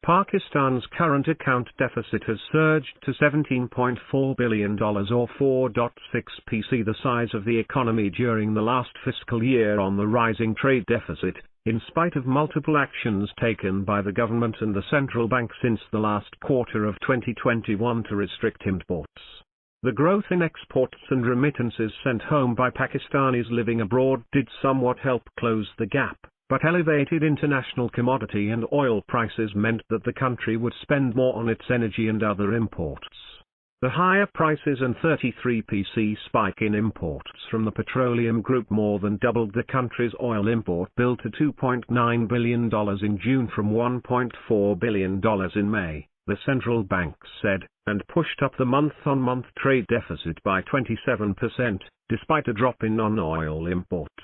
Pakistan's current account deficit has surged to $17.4 billion or 4.6% the size of the economy during the last fiscal year on the rising trade deficit, in spite of multiple actions taken by the government and the central bank since the last quarter of 2021 to restrict imports. The growth in exports and remittances sent home by Pakistanis living abroad did somewhat help close the gap, but elevated international commodity and oil prices meant that the country would spend more on its energy and other imports. The higher prices and 33% spike in imports from the petroleum group more than doubled the country's oil import bill to $2.9 billion in June from $1.4 billion in May, the central bank said, and pushed up the month-on-month trade deficit by 27%, despite a drop in non-oil imports.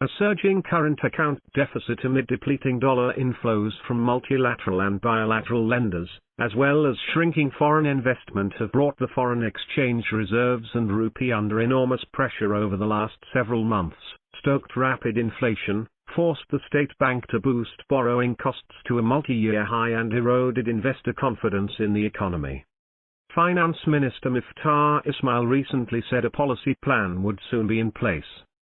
A surging current account deficit amid depleting dollar inflows from multilateral and bilateral lenders, as well as shrinking foreign investment, have brought the foreign exchange reserves and rupee under enormous pressure over the last several months, stoked rapid inflation, forced the state bank to boost borrowing costs to a multi-year high and eroded investor confidence in the economy. Finance Minister Miftar Ismail recently said a policy plan would soon be in place.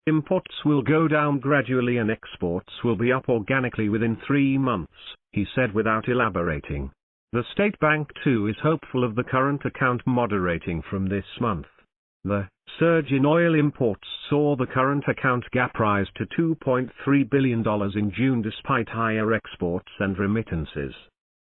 Imports will go down gradually and exports will be up organically within 3 months, he said without elaborating. The state bank too is hopeful of the current account moderating from this month. The surge in oil imports saw the current account gap rise to $2.3 billion in June despite higher exports and remittances.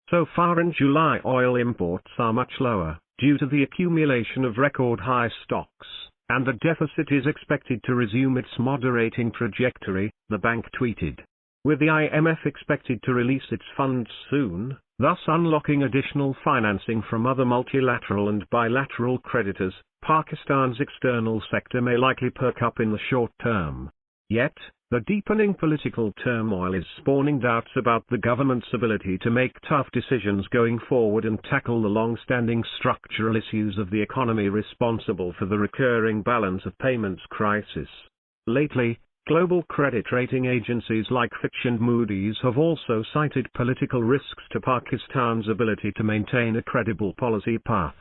So far in July, oil imports are much lower, due to the accumulation of record high stocks, and the deficit is expected to resume its moderating trajectory, the bank tweeted. With the IMF expected to release its funds soon, thus unlocking additional financing from other multilateral and bilateral creditors, Pakistan's external sector may likely perk up in the short term. Yet, the deepening political turmoil is spawning doubts about the government's ability to make tough decisions going forward and tackle the long-standing structural issues of the economy responsible for the recurring balance of payments crisis. Lately, global credit rating agencies like Fitch and Moody's have also cited political risks to Pakistan's ability to maintain a credible policy path.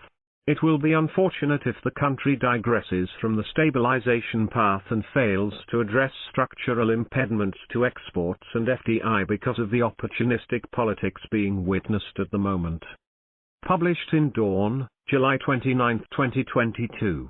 It will be unfortunate if the country digresses from the stabilization path and fails to address structural impediments to exports and FDI because of the opportunistic politics being witnessed at the moment. Published in Dawn, July 29, 2022.